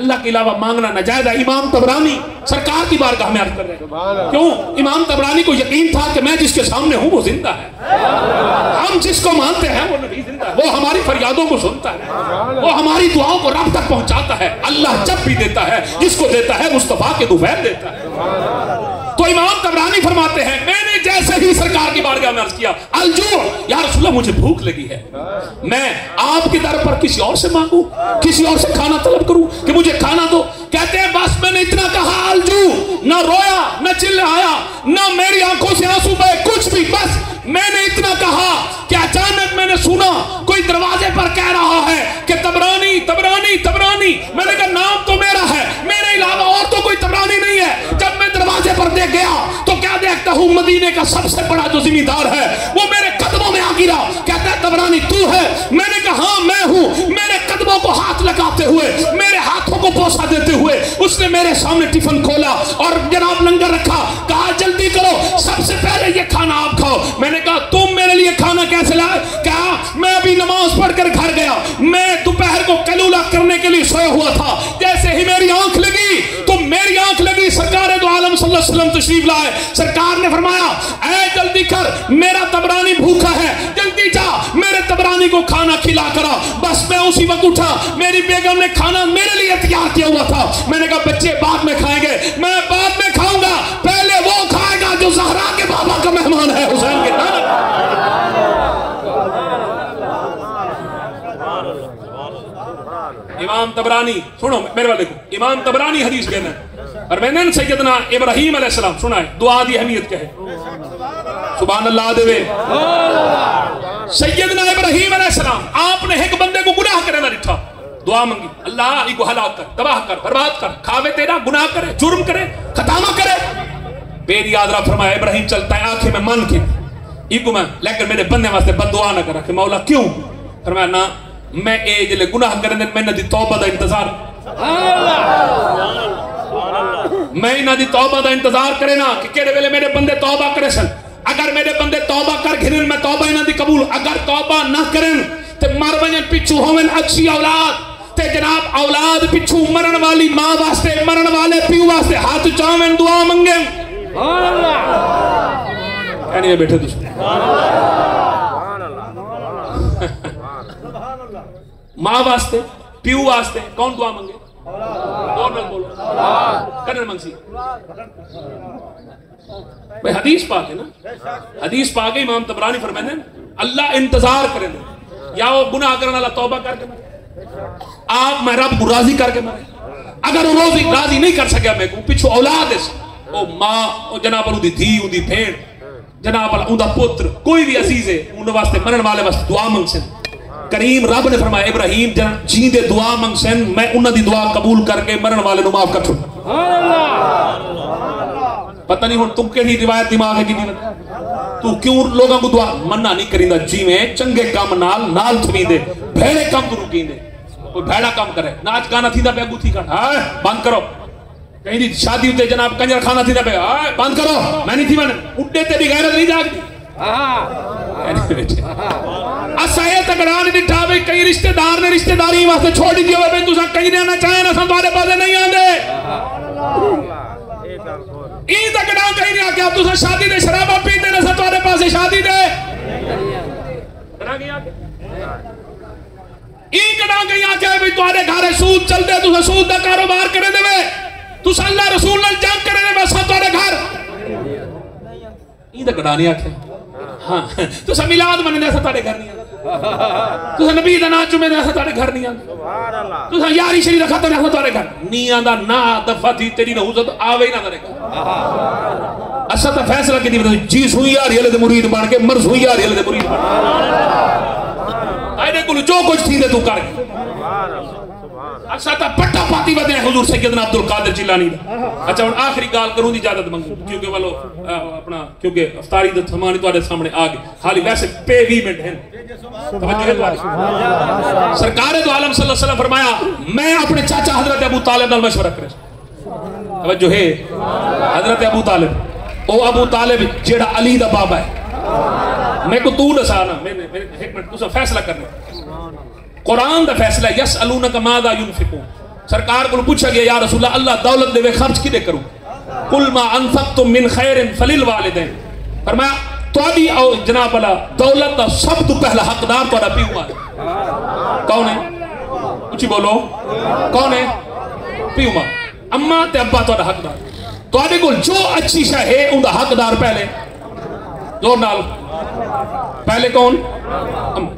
اللہ کے علاوہ مانگنا ناجائز ہے. امام طبرانی سرکار کی بارگاہ میں عرض کر رہے ہیں. کیوں؟ امام طبرانی کو یقین تھا کہ میں جس کے سامنے ہوں وہ زندہ ہے. ہم جس کو مانتے ہیں وہ نبی زندہ ہے. وہ ہماری فریادوں کو سنتا ہے, وہ ہماری دعاؤں کو رب تک پہنچاتا ہے. اللہ جب بھی دیتا ہے, جس کو دیتا ہے مصطفیٰ کے دوفیل دیتا ہے. تو امام طبرانی فرماتے ہیں میں نے جیسے ہی سرکار کی بارگاہ میں عرض کیا الجوع یا رسول اللہ مجھے بھوک لگی ہے, میں آپ کے در پر کسی اور سے مانگوں, کسی اور سے کھانا طلب کروں کہ مجھے کھانا دو. کہتے ہیں بس میں نے اتنا کہا الجوع, نہ رویا نہ چلایا نہ میری آنکھوں سے آنسو بہے, کچھ بھی, بس میں نے اتنا کہا کہ اچانک میں نے سنا کوئی دروازے پر کہہ رہا ہے کہ طبرانی طبرانی طبرانی. میں نے کہا نام تو میرا ہے, میرے علاوہ اور تو کوئی طبرانی نہیں ہے. جب میں دروازے پر دیکھ گیا تو کیا دیکھتا ہوں مدینے کا سب سے بڑا جو زمیندار ہے وہ میرے قدموں میں آ گرا. کہتا ہے طبرانی تو ہے؟ میں نے کہا ہاں میں ہوں. میرے قدموں کو ہاتھ لگاتے ہوئے, میرے ہاتھوں کو بوسہ دیتے ہوئے اس نے میرے سامنے ٹفن کھولا اور جناب لنگر رکھا. کہا جلدی کرو, سب سے پہلے یہ کھانا آپ کھاؤ. میں نے کہا تم میرے لیے کھانا کیسے لائے؟ کہا میں ابھی نماز پڑھ کر گھر گیا, میں دوپہر کو قیلولہ کرنے کے لیے سویا ہوا تھا. جیسے ہی میری آنکھ لگی تو میری آنکھ لگی سرکار دو عالم صلی اللہ علیہ وسلم تشریف لائے. سرکار نے فرمایا اے جلدی کر, میرا طبرانی بھوکا ہے, جلدی جا میرے طبرانی کو کھانا کھلا کرا. بس میں اسی وقت اٹھا, میری بیگم نے کھانا میرے لیے تیار کیا ہوا تھا. میں نے کہا بچے بعد میں کھائیں گے, میں بعد میں کھاؤں گا, پہلے وہ کھائے گا جو زہرا کے بابا کا مہمان ہے, حسین کے نانا. امام طبرانی سنو میرے والے کو, امام طبرانی حدیث کہنا ہے اور میں نے سیدنا ابراہیم علیہ السلام سنا ہے. دعا دی اہمیت کیا ہے؟ سبحان اللہ دے. سیدنا ابراہیم علیہ السلام آپ نے ایک بندے کو گناہ کرے نہ ڈٹھا, دعا منگی اللہ ہی کو ہلاک کر, تباہ کر, برباد کر, کھاوے تیرا, گناہ کرے, جرم کرے, خطامہ کرے. پیر یاد رہا فرمایا ابراہیم چلتا ہے آنکھیں میں من کے ایکو میں, لیکن میرے بندے واسطے بد دعا نہ کرا کہ مولا کیوں؟ فرمایا نہ میں اے جلے گناہ کرنے میں نہ دی توبہ دا انتظار, میں نہ دی توبہ دا انتظار کرے نا کہ کہڑے ویلے میرے بندے توبہ کرے سن. اگر میرے بندے توبہ کر گھنن میں توبہ ہی نہ دی قبول, اگر توبہ نہ کرن تے مر ونجن پچھو ہومن اچھی اولاد تے جناب اولاد پچھو مرن والی ماں واسطے, مرن والے پیو واسطے ہاتھ چاویں دعا منگیں. کہنی ہے بیٹھے دوسرے ماں واسطے, پیو واسطے کون دعا منگے؟ دور نل بولو کرن منگسی بھئی حدیث پاک ہے نا, حدیث پاک ہے. امام طبرانی فرمائے اللہ انتظار کرے یا وہ گناہ کرنے اللہ توبہ کر کے مرے, آپ میں رب کو راضی کر کے مرے. اگر وہ راضی نہیں کر سکیا میں کو پچھو اولاد اس او ماں او جناب اللہ دی دھی, دی بھیڑ, جناب اللہ دا پتر, کوئی بھی عزیز ہے ان واسطے مرن والے واسطے دعا منگ سن. کریم رب نے فرمایا ابراہیم جیندے دعا منگ سن, میں انہاں دی دعا قبول کر کے مرن والے نو معاف کر چھوڑ. پتہ نہیں ہن تم کیڑی روایت دماغ ہے کینی تو کیوں لوگاں کو دعا منع نہیں کریندا جیویں چنگے کام نال تھویندے, بھڑے کام تو رکیندے. کوئی بھڑا کام کرے ناچ گانا تھیندا پیا گو تھی کٹ ہائے بند کرو, کہیں دی شادی ہوتے جناب کنجر خانہ تھیندا پیا ہائے بند کرو, میں نہیں تھی من اڈے تے بھی غیرت نہیں جاگدی. اسا یہ تگڑا نہیں ڈٹھا بھئی کئی رشتہ دار نے رشتہ داری واسطے چھوڑ دی ہوئے بھئی تساں کنجریاں نہ چاہیں نہ تمہارے پاسے نہیں آندے. این تگڑا کہیں نہیں آکے اب تساں شادی دے شرابہ پیتے نہ تمہارے پاسے شادی دے. این تگڑا کہیں آکے بھئی تمہارے گھارے سود چل دے, تساں سود دا کاروبار کرے دے وے, تساں اللہ رسول نال جنگ کرے دے وے تمہارے گھر. این تگڑا نہیں آکے ہاں تو سا میلاد مننے دے ایسا تارے گھر نہیں آندا, تو سا نبی دا نا چومے دے ایسا تارے گھر نہیں آندا, تو سا یاری شری رکھا تے ایسا تارے گھر نہیں آندا. نا دفعہ تھی تیری نحوزت آوے ہی نہ تارے گھر. اسا تا فیصلہ کی دی جی سوئی یاری علی دے مرید بان کے, مر سوئی یاری علی دے مرید بان آئے دے کلو جو کچھ تھی دے تو کر گئی. اسا تا پٹا پاتی ودے حضور سیدنا عبدالقادر جیلانی دا. اچھا ہن آخری گال کروں دی اجازت منگوں کیونکہ والو اپنا کیونکہ افطاری دا تھمانی تواڈے سامنے آ گئی, حالی ویسے پے 20 منٹ ہیں. توجہ ہے تواڈی. سرکار دو عالم صلی اللہ علیہ وسلم فرمایا میں اپنے چاچا حضرت ابو طالب نال مشورہ کرے. توجہ ہے حضرت ابو طالب, او ابو طالب جیڑا علی دا بابا ہے. میں کو تو دسا نا, میں ایک منٹ تساں فیصلہ کرنا. قرآن دا فیصلہ یسألونک ماذا ينفقون, سرکار کو پوچھا گیا یا رسول اللہ دولت دے خرچ کدے کروں؟ قل ما انفقتم من خیر فللوالدین، فرمایا تواڈی او جناب اللہ دولت دا سب تو پہلا حقدار تواڈا پیو ہے۔ کون ہے؟ اچھی بولو، کون ہے؟ پیو ماں، اماں تے ابا تواڈا حقدار۔ تواڈے کول جو اچھی شے ہے اون دا حقدار پہلے زور نال، پہلے کون؟ اماں۔